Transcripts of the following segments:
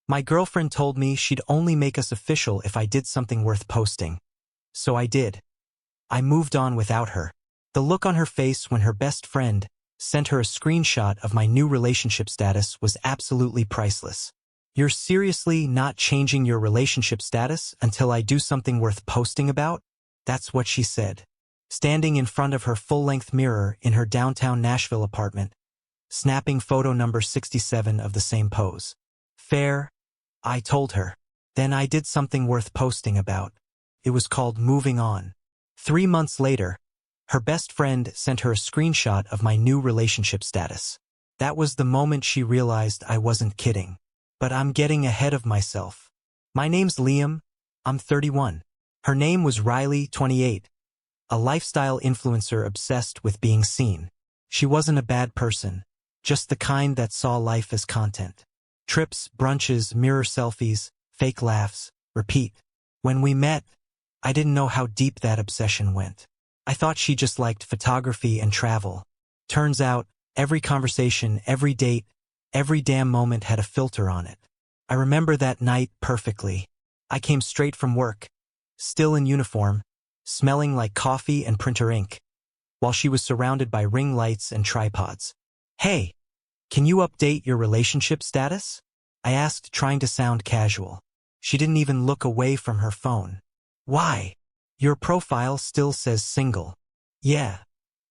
My girlfriend told me she'd only make us official if I did something worth posting. So I did. I moved on without her. The look on her face when her best friend sent her a screenshot of my new relationship status was absolutely priceless. You're seriously not changing your relationship status until I do something worth posting about? That's what she said, standing in front of her full-length mirror in her downtown Nashville apartment, snapping photo number 67 of the same pose. Fair, I told her. Then I did something worth posting about. It was called moving on. 3 months later, her best friend sent her a screenshot of my new relationship status. That was the moment she realized I wasn't kidding. But I'm getting ahead of myself. My name's Liam. I'm 31. Her name was Riley, 28. A lifestyle influencer obsessed with being seen. She wasn't a bad person, just the kind that saw life as content. Trips, brunches, mirror selfies, fake laughs, repeat. When we met, I didn't know how deep that obsession went. I thought she just liked photography and travel. Turns out, every conversation, every date, every damn moment had a filter on it. I remember that night perfectly. I came straight from work, still in uniform, smelling like coffee and printer ink, while she was surrounded by ring lights and tripods. Hey, can you update your relationship status? I asked, trying to sound casual. She didn't even look away from her phone. Why? Your profile still says single. Yeah,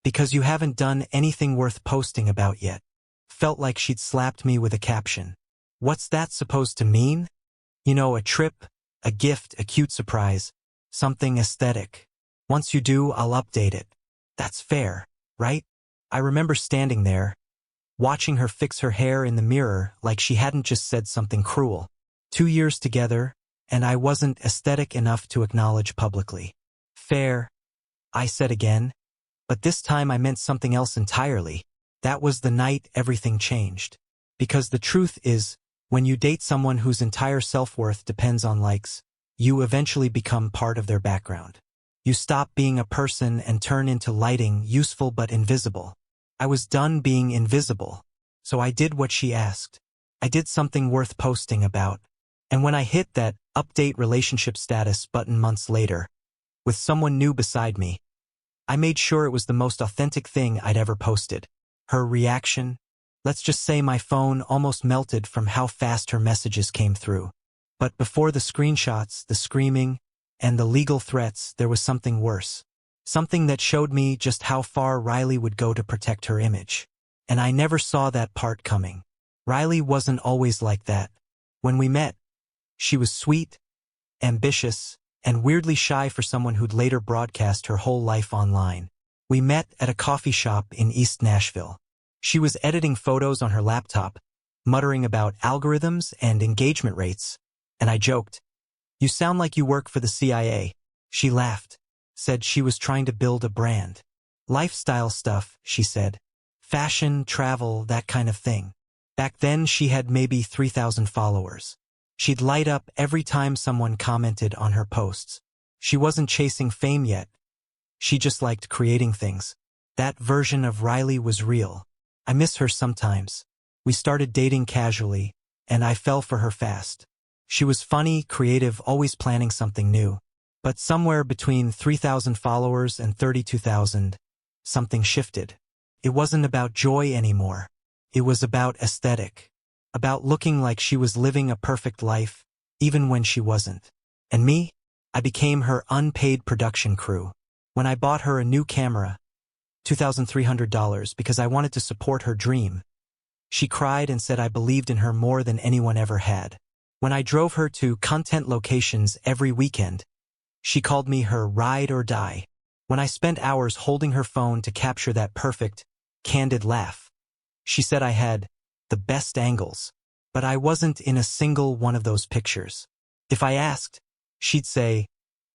because you haven't done anything worth posting about yet. Felt like she'd slapped me with a caption. What's that supposed to mean? You know, a trip, a gift, a cute surprise, something aesthetic. Once you do, I'll update it. That's fair, right? I remember standing there, watching her fix her hair in the mirror like she hadn't just said something cruel. 2 years together, and I wasn't aesthetic enough to acknowledge publicly. Fair, I said again, but this time I meant something else entirely. That was the night everything changed. Because the truth is, when you date someone whose entire self-worth depends on likes, you eventually become part of their background. You stop being a person and turn into lighting, useful but invisible. I was done being invisible, so I did what she asked. I did something worth posting about. And when I hit that update relationship status button months later, with someone new beside me, I made sure it was the most authentic thing I'd ever posted. Her reaction? Let's just say my phone almost melted from how fast her messages came through. But before the screenshots, the screaming, and the legal threats, there was something worse. Something that showed me just how far Riley would go to protect her image. And I never saw that part coming. Riley wasn't always like that. When we met, she was sweet, ambitious, and weirdly shy for someone who'd later broadcast her whole life online. We met at a coffee shop in East Nashville. She was editing photos on her laptop, muttering about algorithms and engagement rates, and I joked, "You sound like you work for the CIA." She laughed, said she was trying to build a brand. Lifestyle stuff, she said. Fashion, travel, that kind of thing. Back then she had maybe 3,000 followers. She'd light up every time someone commented on her posts. She wasn't chasing fame yet. She just liked creating things. That version of Riley was real. I miss her sometimes. We started dating casually, and I fell for her fast. She was funny, creative, always planning something new. But somewhere between 3,000 followers and 32,000, something shifted. It wasn't about joy anymore. It was about aesthetic. About looking like she was living a perfect life, even when she wasn't. And me? I became her unpaid production crew. When I bought her a new camera, $2,300, because I wanted to support her dream, she cried and said I believed in her more than anyone ever had. When I drove her to content locations every weekend, she called me her ride or die. When I spent hours holding her phone to capture that perfect, candid laugh, she said I had the best angles, but I wasn't in a single one of those pictures. If I asked, she'd say,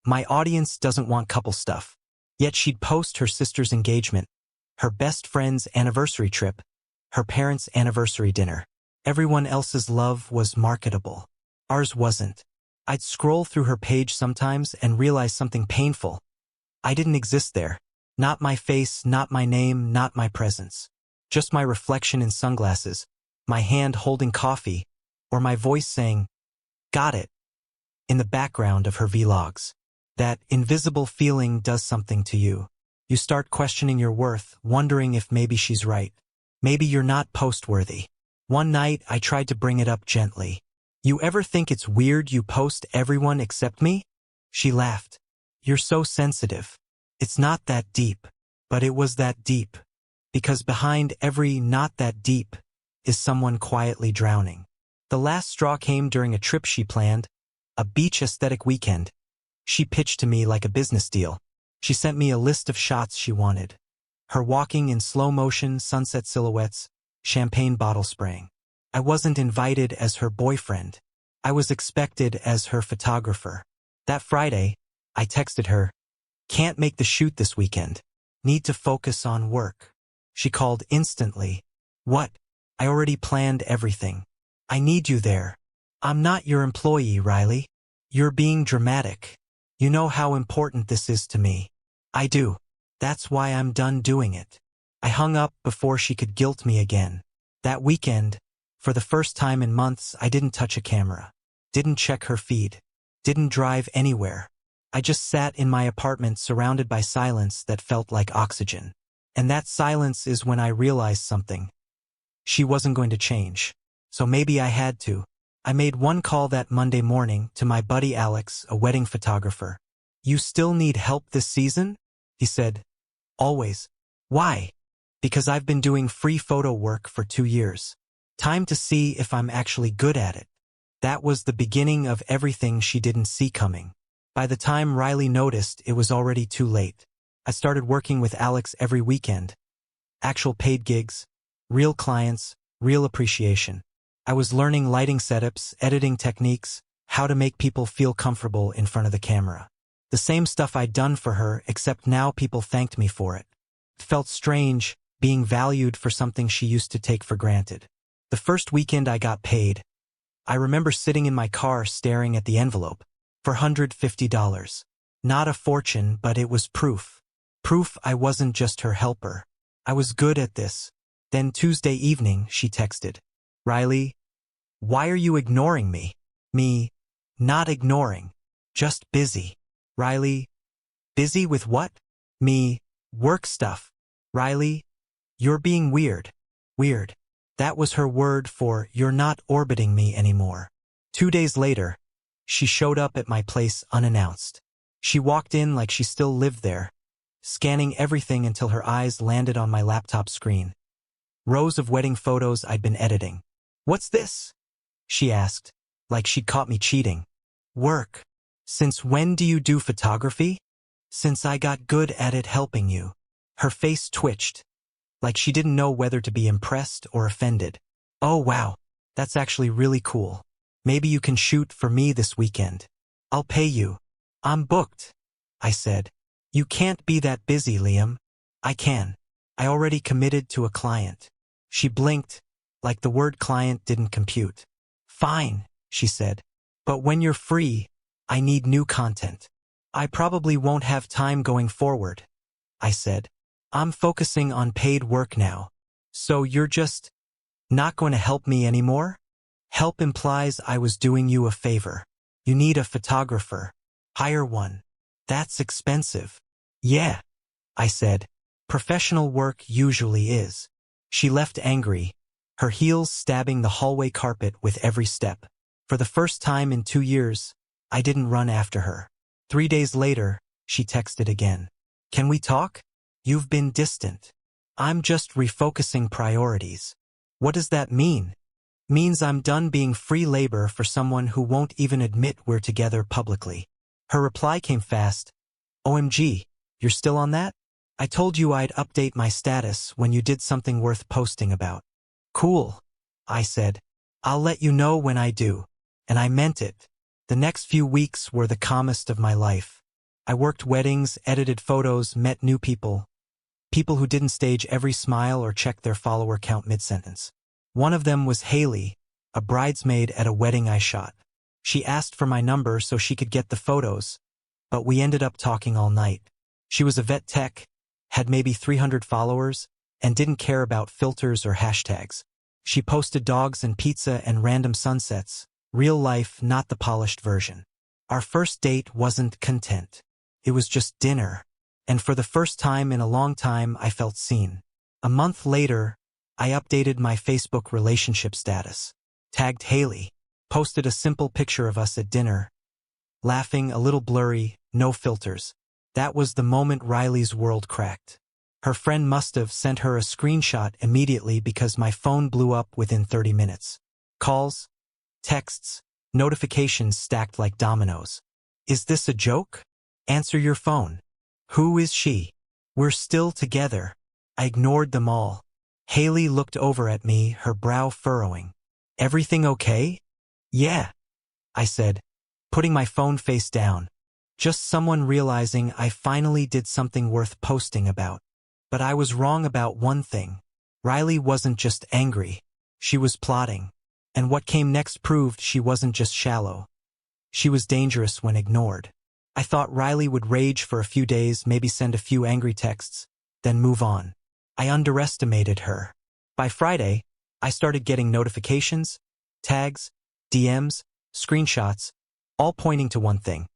"My audience doesn't want couple stuff." Yet she'd post her sister's engagement, her best friend's anniversary trip, her parents' anniversary dinner. Everyone else's love was marketable. Ours wasn't. I'd scroll through her page sometimes and realize something painful. I didn't exist there. Not my face, not my name, not my presence. Just my reflection in sunglasses, my hand holding coffee, or my voice saying, "Got it," in the background of her vlogs. That invisible feeling does something to you. You start questioning your worth, wondering if maybe she's right. Maybe you're not post-worthy. One night, I tried to bring it up gently. "You ever think it's weird you post everyone except me?" She laughed. "You're so sensitive." It's not that deep. But it was that deep. Because behind every "not that deep" is someone quietly drowning. The last straw came during a trip she planned, a beach aesthetic weekend. She pitched to me like a business deal. She sent me a list of shots she wanted. Her walking in slow motion, sunset silhouettes, champagne bottle spraying. I wasn't invited as her boyfriend. I was expected as her photographer. That Friday, I texted her, "Can't make the shoot this weekend. Need to focus on work." She called instantly. "What? I already planned everything. I need you there." "I'm not your employee, Riley. You're being dramatic. You know how important this is to me." "I do. That's why I'm done doing it." I hung up before she could guilt me again. That weekend, for the first time in months, I didn't touch a camera. Didn't check her feed. Didn't drive anywhere. I just sat in my apartment surrounded by silence that felt like oxygen. And that silence is when I realized something. She wasn't going to change. So maybe I had to. I made one call that Monday morning to my buddy Alex, a wedding photographer. "You still need help this season?" He said. "Always." "Why?" "Because I've been doing free photo work for 2 years. Time to see if I'm actually good at it." That was the beginning of everything she didn't see coming. By the time Riley noticed, it was already too late. I started working with Alex every weekend. Actual paid gigs, real clients, real appreciation. I was learning lighting setups, editing techniques, how to make people feel comfortable in front of the camera. The same stuff I'd done for her, except now people thanked me for it. It felt strange, being valued for something she used to take for granted. The first weekend I got paid, I remember sitting in my car staring at the envelope. $450. Not a fortune, but it was proof. Proof I wasn't just her helper. I was good at this. Then Tuesday evening, she texted, "Riley, why are you ignoring me?" Me, not ignoring, just busy. Riley, busy with what? Me, work stuff. Riley, you're being weird. Weird. That was her word for "you're not orbiting me anymore." 2 days later, she showed up at my place unannounced. She walked in like she still lived there, scanning everything until her eyes landed on my laptop screen. Rows of wedding photos I'd been editing. "What's this?" she asked, like she'd caught me cheating. "Work." "Since when do you do photography?" "Since I got good at it helping you." Her face twitched, like she didn't know whether to be impressed or offended. "Oh wow, that's actually really cool. Maybe you can shoot for me this weekend. I'll pay you." "I'm booked," I said. "You can't be that busy, Liam." "I can. I already committed to a client." She blinked, like the word client didn't compute. "Fine," she said. "But when you're free, I need new content." "I probably won't have time going forward," I said. "I'm focusing on paid work now." "So you're just not going to help me anymore?" "Help implies I was doing you a favor. You need a photographer. Hire one. That's expensive." "Yeah," I said. "Professional work usually is." She left angry, her heels stabbing the hallway carpet with every step. For the first time in 2 years, I didn't run after her. 3 days later, she texted again. "Can we talk? You've been distant." "I'm just refocusing priorities." "What does that mean?" "Means I'm done being free labor for someone who won't even admit we're together publicly." Her reply came fast. "OMG, you're still on that? I told you I'd update my status when you did something worth posting about." "Cool," I said. "I'll let you know when I do." And I meant it. The next few weeks were the calmest of my life. I worked weddings, edited photos, met new people. People who didn't stage every smile or check their follower count mid-sentence. One of them was Haley, a bridesmaid at a wedding I shot. She asked for my number so she could get the photos, but we ended up talking all night. She was a vet tech, had maybe 300 followers, and didn't care about filters or hashtags. She posted dogs and pizza and random sunsets. Real life, not the polished version. Our first date wasn't content. It was just dinner. And for the first time in a long time, I felt seen. A month later, I updated my Facebook relationship status. Tagged Haley. Posted a simple picture of us at dinner. Laughing, a little blurry, no filters. That was the moment Riley's world cracked. Her friend must have sent her a screenshot immediately because my phone blew up within 30 minutes. Calls, texts, notifications stacked like dominoes. Is this a joke? Answer your phone. Who is she? We're still together. I ignored them all. Haley looked over at me, her brow furrowing. Everything okay? Yeah, I said, putting my phone face down. Just someone realizing I finally did something worth posting about. But I was wrong about one thing. Riley wasn't just angry. She was plotting. And what came next proved she wasn't just shallow. She was dangerous when ignored. I thought Riley would rage for a few days, maybe send a few angry texts, then move on. I underestimated her. By Friday, I started getting notifications, tags, DMs, screenshots, all pointing to one thing.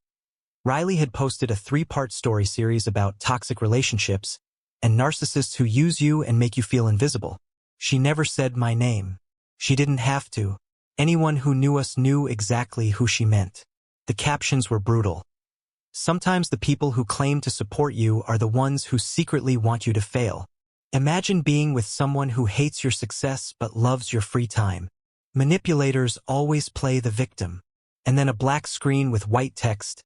Riley had posted a 3-part story series about toxic relationships and narcissists who use you and make you feel invisible. She never said my name. She didn't have to. Anyone who knew us knew exactly who she meant. The captions were brutal. Sometimes the people who claim to support you are the ones who secretly want you to fail. Imagine being with someone who hates your success but loves your free time. Manipulators always play the victim. And then a black screen with white text.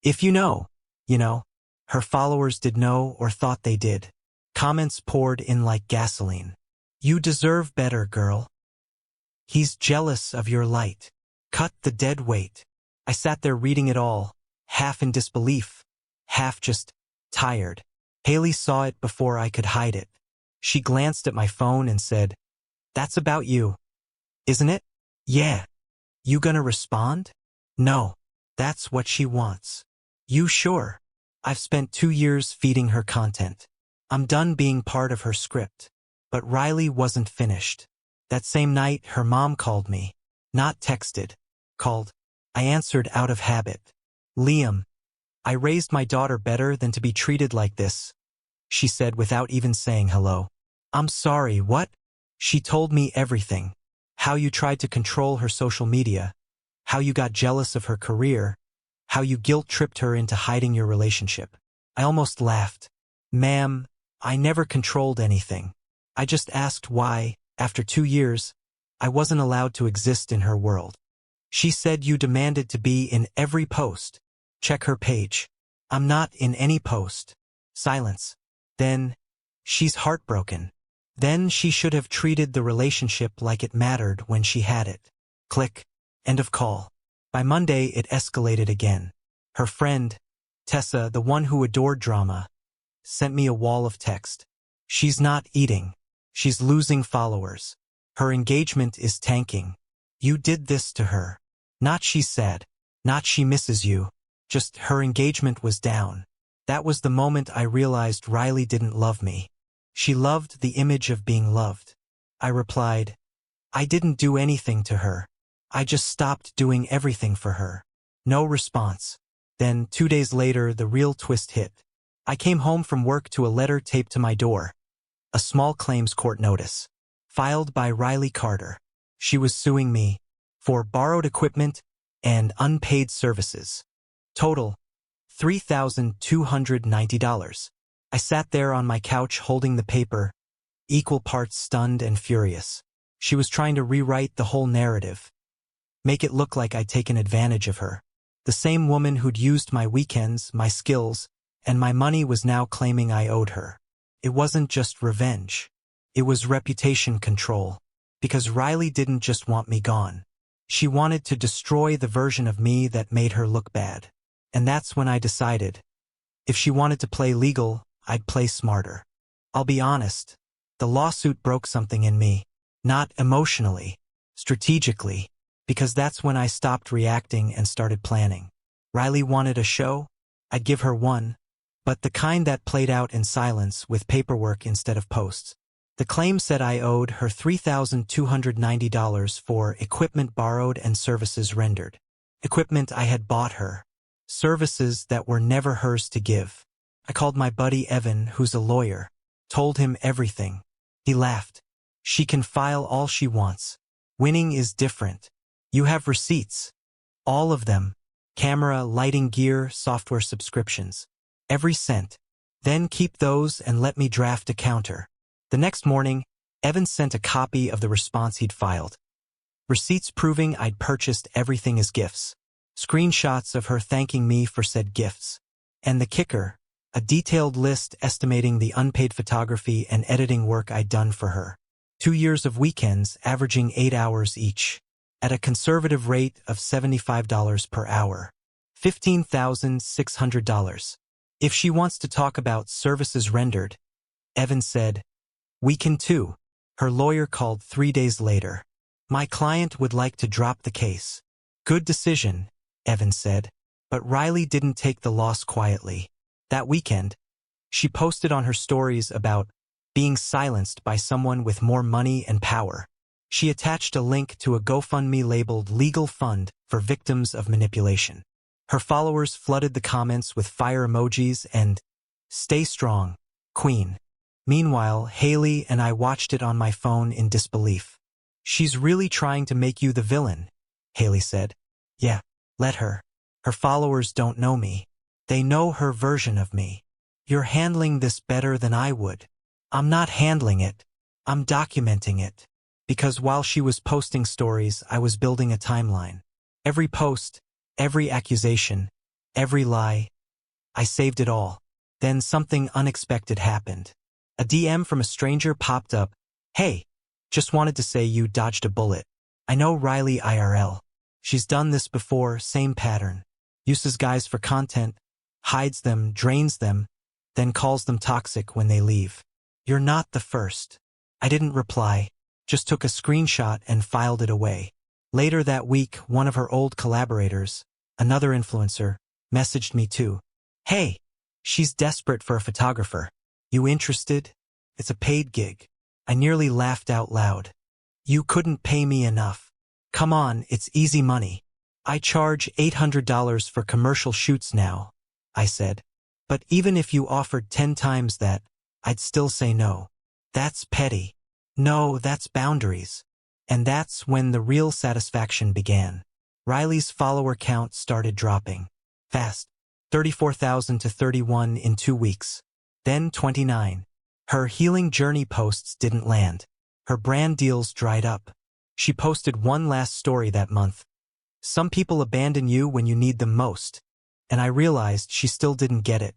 If you know, you know. Her followers did know or thought they did. Comments poured in like gasoline. You deserve better, girl. He's jealous of your light. Cut the dead weight. I sat there reading it all, half in disbelief, half just tired. Haley saw it before I could hide it. She glanced at my phone and said, "That's about you, isn't it?" "Yeah." "You gonna respond?" "No." That's what she wants. "You sure?" I've spent 2 years feeding her content. I'm done being part of her script. But Riley wasn't finished. That same night, her mom called me. Not texted. Called. I answered out of habit. "Liam, I raised my daughter better than to be treated like this," she said without even saying hello. "I'm sorry, what?" She told me everything. How you tried to control her social media. How you got jealous of her career. How you guilt-tripped her into hiding your relationship. I almost laughed. "Ma'am, I never controlled anything. I just asked why, after 2 years, I wasn't allowed to exist in her world." She said you demanded to be in every post. Check her page. I'm not in any post. Silence. Then, she's heartbroken. Then she should have treated the relationship like it mattered when she had it. Click. End of call. By Monday, it escalated again. Her friend, Tessa, the one who adored drama, sent me a wall of text. She's not eating. She's losing followers. Her engagement is tanking. You did this to her. Not she's sad. Not she misses you. Just her engagement was down. That was the moment I realized Riley didn't love me. She loved the image of being loved. I replied, "I didn't do anything to her. I just stopped doing everything for her." No response. Then, 2 days later, the real twist hit. I came home from work to a letter taped to my door. A small claims court notice. Filed by Riley Carter. She was suing me for borrowed equipment and unpaid services. Total, $3,290. I sat there on my couch holding the paper, equal parts stunned and furious. She was trying to rewrite the whole narrative. Make it look like I'd taken advantage of her. The same woman who'd used my weekends, my skills, and my money was now claiming I owed her. It wasn't just revenge. It was reputation control. Because Riley didn't just want me gone. She wanted to destroy the version of me that made her look bad. And that's when I decided. If she wanted to play legal, I'd play smarter. I'll be honest. The lawsuit broke something in me. Not emotionally. Strategically. Because that's when I stopped reacting and started planning. Riley wanted a show? I'd give her one. But the kind that played out in silence with paperwork instead of posts. The claim said I owed her $3,290 for equipment borrowed and services rendered. Equipment I had bought her. Services that were never hers to give. I called my buddy Evan, who's a lawyer. Told him everything. He laughed. She can file all she wants. Winning is different. You have receipts. All of them. Camera, lighting gear, software subscriptions. Every cent. Then keep those and let me draft a counter. The next morning, Evan sent a copy of the response he'd filed. Receipts proving I'd purchased everything as gifts. Screenshots of her thanking me for said gifts. And the kicker, a detailed list estimating the unpaid photography and editing work I'd done for her. 2 years of weekends averaging 8 hours each. At a conservative rate of $75 per hour. $15,600. If she wants to talk about services rendered, Evan said, we can too. Her lawyer called 3 days later. My client would like to drop the case. Good decision, Evan said. But Riley didn't take the loss quietly. That weekend, she posted on her stories about being silenced by someone with more money and power. She attached a link to a GoFundMe labeled Legal Fund for Victims of Manipulation. Her followers flooded the comments with fire emojis and, "Stay strong, Queen." Meanwhile, Haley and I watched it on my phone in disbelief. She's really trying to make you the villain, Haley said. Yeah, let her. Her followers don't know me. They know her version of me. You're handling this better than I would. I'm not handling it. I'm documenting it. Because while she was posting stories, I was building a timeline. Every post, every accusation, every lie, I saved it all. Then something unexpected happened. A DM from a stranger popped up. Hey, just wanted to say you dodged a bullet. I know Riley IRL. She's done this before, same pattern. Uses guys for content, hides them, drains them, then calls them toxic when they leave. You're not the first. I didn't reply, just took a screenshot and filed it away. Later that week, one of her old collaborators, another influencer, messaged me too. Hey, she's desperate for a photographer. You interested? It's a paid gig. I nearly laughed out loud. You couldn't pay me enough. Come on, it's easy money. I charge $800 for commercial shoots now, I said. But even if you offered 10 times that, I'd still say no. That's petty. No, that's boundaries. And that's when the real satisfaction began. Riley's follower count started dropping. Fast. 34,000 to 31 in 2 weeks. Then 29. Her healing journey posts didn't land. Her brand deals dried up. She posted one last story that month. Some people abandon you when you need them most. And I realized she still didn't get it.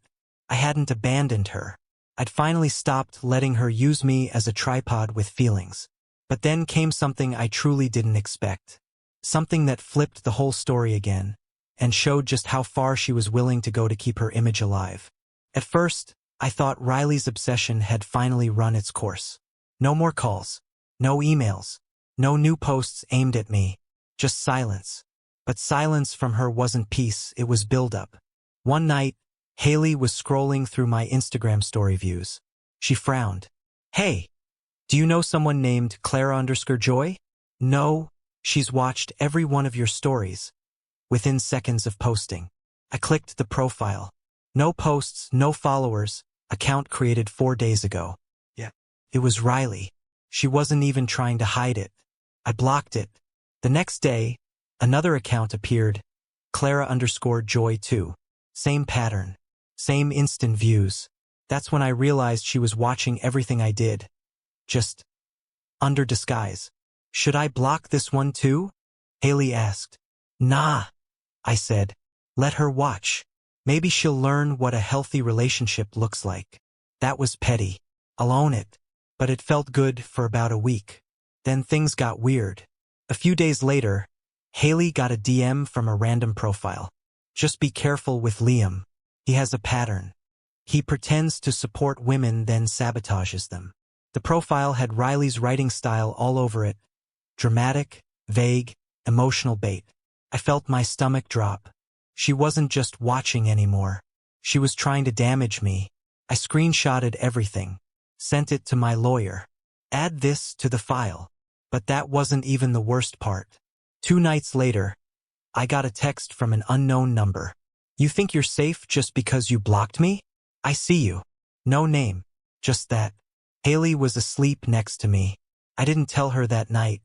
I hadn't abandoned her. I'd finally stopped letting her use me as a tripod with feelings. But then came something I truly didn't expect. Something that flipped the whole story again, and showed just how far she was willing to go to keep her image alive. At first, I thought Riley's obsession had finally run its course. No more calls. No emails. No new posts aimed at me. Just silence. But silence from her wasn't peace, it was buildup. One night, Haley was scrolling through my Instagram story views. She frowned. Hey, do you know someone named Clara_Joy? No, she's watched every one of your stories. Within seconds of posting. I clicked the profile. No posts, no followers, account created 4 days ago. Yeah. It was Riley. She wasn't even trying to hide it. I blocked it. The next day, another account appeared, Clara_Joy too. Same pattern. Same instant views. That's when I realized she was watching everything I did. Just under disguise. Should I block this one too? Haley asked. Nah, I said. Let her watch. Maybe she'll learn what a healthy relationship looks like. That was petty. I'll own it. But it felt good for about a week. Then things got weird. A few days later, Haley got a DM from a random profile. Just be careful with Liam. He has a pattern. He pretends to support women, then sabotages them. The profile had Riley's writing style all over it. Dramatic, vague, emotional bait. I felt my stomach drop. She wasn't just watching anymore. She was trying to damage me. I screenshotted everything. Sent it to my lawyer. Add this to the file. But that wasn't even the worst part. 2 nights later, I got a text from an unknown number. You think you're safe just because you blocked me? I see you. No name. Just that. Haley was asleep next to me. I didn't tell her that night.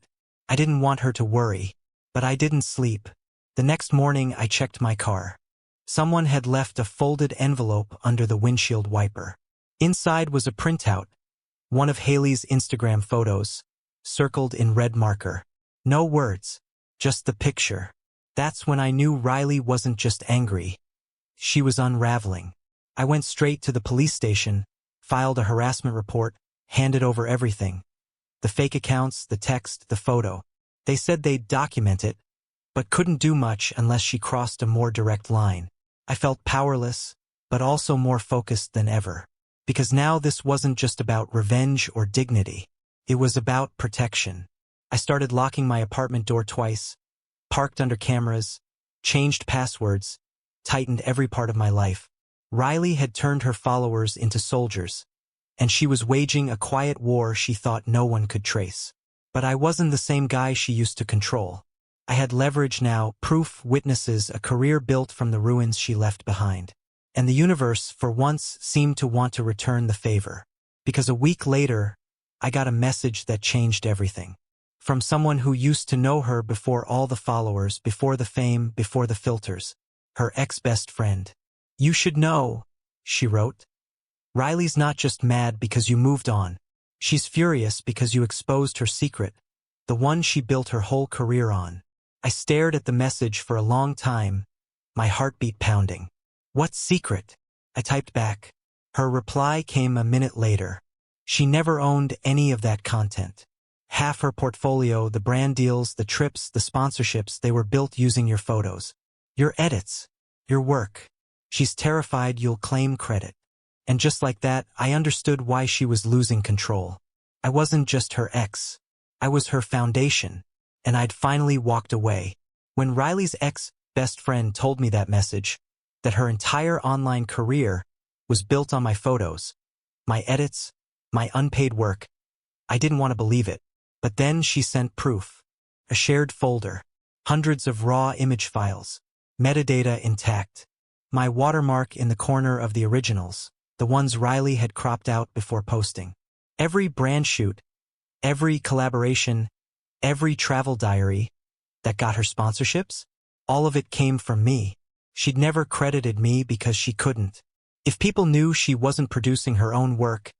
I didn't want her to worry. But I didn't sleep. The next morning I checked my car. Someone had left a folded envelope under the windshield wiper. Inside was a printout. One of Haley's Instagram photos, circled in red marker. No words. Just the picture. That's when I knew Riley wasn't just angry. She was unraveling. I went straight to the police station, filed a harassment report, handed over everything. The fake accounts, the text, the photo. They said they'd document it, but couldn't do much unless she crossed a more direct line. I felt powerless, but also more focused than ever. Because now this wasn't just about revenge or dignity. It was about protection. I started locking my apartment door twice, parked under cameras, changed passwords, tightened every part of my life. Riley had turned her followers into soldiers, and she was waging a quiet war she thought no one could trace. But I wasn't the same guy she used to control. I had leverage now, proof, witnesses, a career built from the ruins she left behind. And the universe, for once, seemed to want to return the favor. Because a week later, I got a message that changed everything. From someone who used to know her before all the followers, before the fame, before the filters. Her ex-best friend. You should know, she wrote. Riley's not just mad because you moved on. She's furious because you exposed her secret, the one she built her whole career on. I stared at the message for a long time, my heartbeat pounding. What secret? I typed back. Her reply came a minute later. She never owned any of that content. Half her portfolio, the brand deals, the trips, the sponsorships, they were built using your photos. Your edits. Your work. She's terrified you'll claim credit. And just like that, I understood why she was losing control. I wasn't just her ex. I was her foundation. And I'd finally walked away. When Riley's ex-best friend told me that message, that her entire online career was built on my photos, my edits, my unpaid work, I didn't want to believe it. But then she sent proof. A shared folder. Hundreds of raw image files. Metadata intact. My watermark in the corner of the originals, the ones Riley had cropped out before posting. Every brand shoot, every collaboration, every travel diary that got her sponsorships, all of it came from me. She'd never credited me because she couldn't. If people knew she wasn't producing her own work,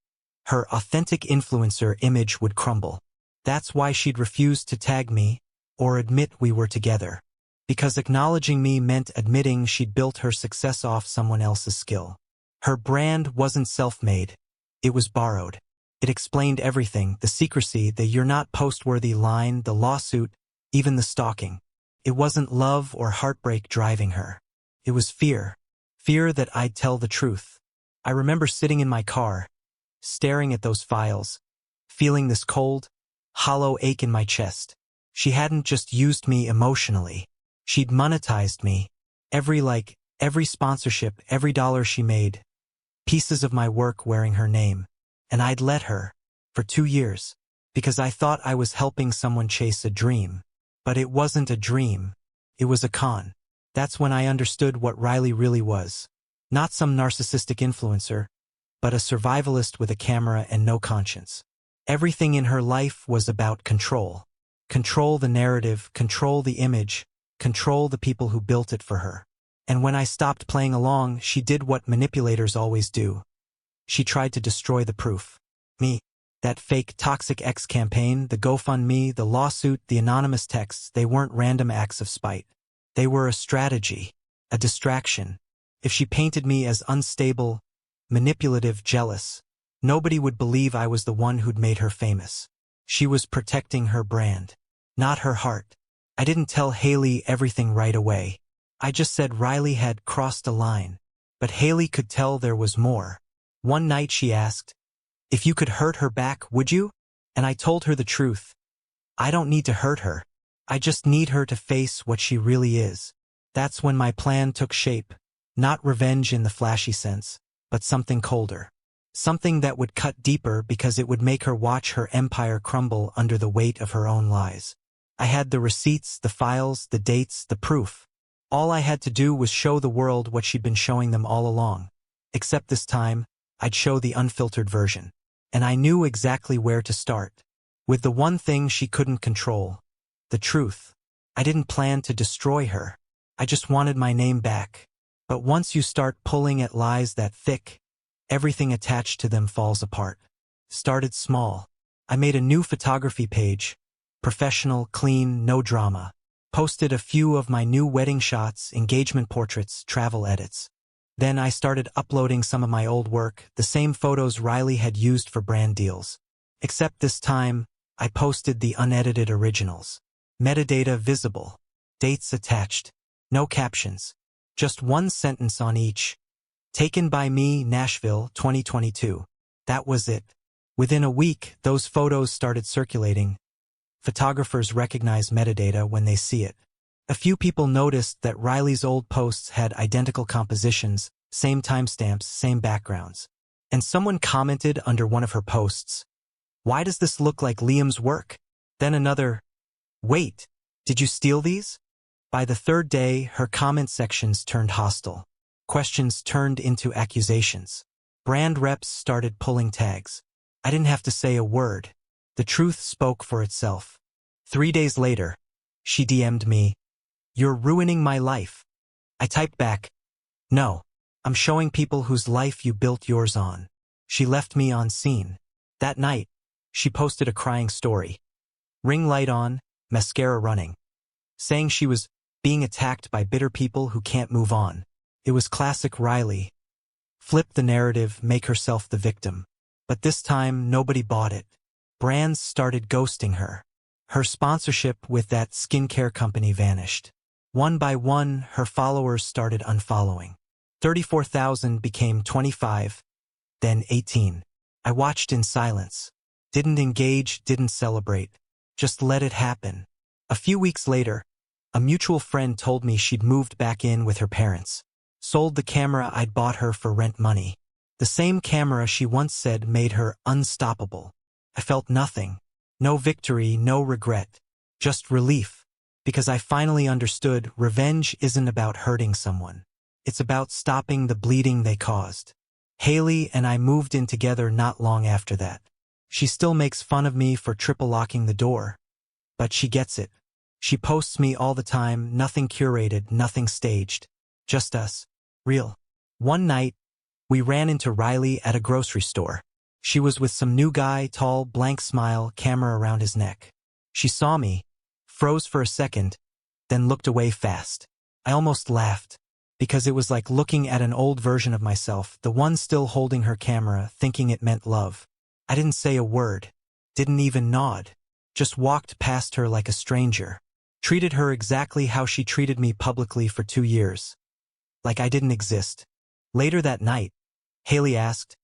her authentic influencer image would crumble. That's why she'd refused to tag me or admit we were together. Because acknowledging me meant admitting she'd built her success off someone else's skill. Her brand wasn't self-made. It was borrowed. It explained everything, the secrecy, the "you're not post-worthy" line, the lawsuit, even the stalking. It wasn't love or heartbreak driving her. It was fear. Fear that I'd tell the truth. I remember sitting in my car, staring at those files, feeling this cold, hollow ache in my chest. She hadn't just used me emotionally. She'd monetized me. Every like, every sponsorship, every dollar she made. Pieces of my work wearing her name. And I'd let her. For 2 years. Because I thought I was helping someone chase a dream. But it wasn't a dream. It was a con. That's when I understood what Riley really was. Not some narcissistic influencer, but a survivalist with a camera and no conscience. Everything in her life was about control. Control the narrative, control the image, control the people who built it for her. And when I stopped playing along, she did what manipulators always do. She tried to destroy the proof. Me. That fake toxic ex campaign, the GoFundMe, the lawsuit, the anonymous texts, they weren't random acts of spite. They were a strategy, a distraction. If she painted me as unstable, manipulative, jealous, nobody would believe I was the one who'd made her famous. She was protecting her brand, not her heart. I didn't tell Haley everything right away. I just said Riley had crossed a line. But Haley could tell there was more. One night she asked, "If you could hurt her back, would you?" And I told her the truth. I don't need to hurt her. I just need her to face what she really is. That's when my plan took shape. Not revenge in the flashy sense, but something colder. Something that would cut deeper because it would make her watch her empire crumble under the weight of her own lies. I had the receipts, the files, the dates, the proof. All I had to do was show the world what she'd been showing them all along. Except this time, I'd show the unfiltered version. And I knew exactly where to start. With the one thing she couldn't control. The truth. I didn't plan to destroy her. I just wanted my name back. But once you start pulling at lies that thick, everything attached to them falls apart. Started small. I made a new photography page. Professional, clean, no drama. Posted a few of my new wedding shots, engagement portraits, travel edits. Then I started uploading some of my old work, the same photos Riley had used for brand deals. Except this time, I posted the unedited originals. Metadata visible. Dates attached. No captions. Just one sentence on each. Taken by me, Nashville, 2022. That was it. Within a week, those photos started circulating. Photographers recognize metadata when they see it. A few people noticed that Riley's old posts had identical compositions, same timestamps, same backgrounds. And someone commented under one of her posts, "Why does this look like Liam's work?" Then another, "Wait, did you steal these?" By the third day, her comment sections turned hostile. Questions turned into accusations. Brand reps started pulling tags. I didn't have to say a word. The truth spoke for itself. 3 days later, she DM'd me, "You're ruining my life." I typed back, "No, I'm showing people whose life you built yours on." She left me on scene. That night, she posted a crying story. Ring light on, mascara running. Saying she was being attacked by bitter people who can't move on. It was classic Riley. Flip the narrative, make herself the victim. But this time, nobody bought it. Brands started ghosting her. Her sponsorship with that skincare company vanished. One by one, her followers started unfollowing. 34,000 became 25, then 18. I watched in silence. Didn't engage, didn't celebrate. Just let it happen. A few weeks later, a mutual friend told me she'd moved back in with her parents. Sold the camera I'd bought her for rent money. The same camera she once said made her unstoppable. I felt nothing. No victory, no regret. Just relief. Because I finally understood revenge isn't about hurting someone. It's about stopping the bleeding they caused. Haley and I moved in together not long after that. She still makes fun of me for triple locking the door. But she gets it. She posts me all the time, nothing curated, nothing staged. Just us. Real. One night, we ran into Riley at a grocery store. She was with some new guy, tall, blank smile, camera around his neck. She saw me, froze for a second, then looked away fast. I almost laughed, because it was like looking at an old version of myself, the one still holding her camera, thinking it meant love. I didn't say a word, didn't even nod, just walked past her like a stranger. Treated her exactly how she treated me publicly for 2 years. Like I didn't exist. Later that night, Haley asked,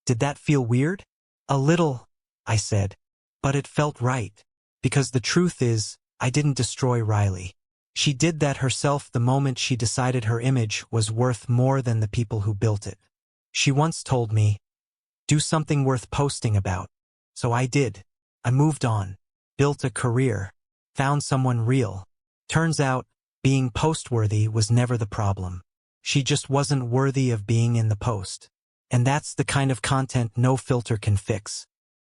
"Did that feel weird?" "A little," I said. "But it felt right. Because the truth is, I didn't destroy Riley. She did that herself the moment she decided her image was worth more than the people who built it. She once told me, 'Do something worth posting about.' So I did. I moved on. Built a career. Found someone real. Turns out, being post-worthy was never the problem. She just wasn't worthy of being in the post. And that's the kind of content no filter can fix.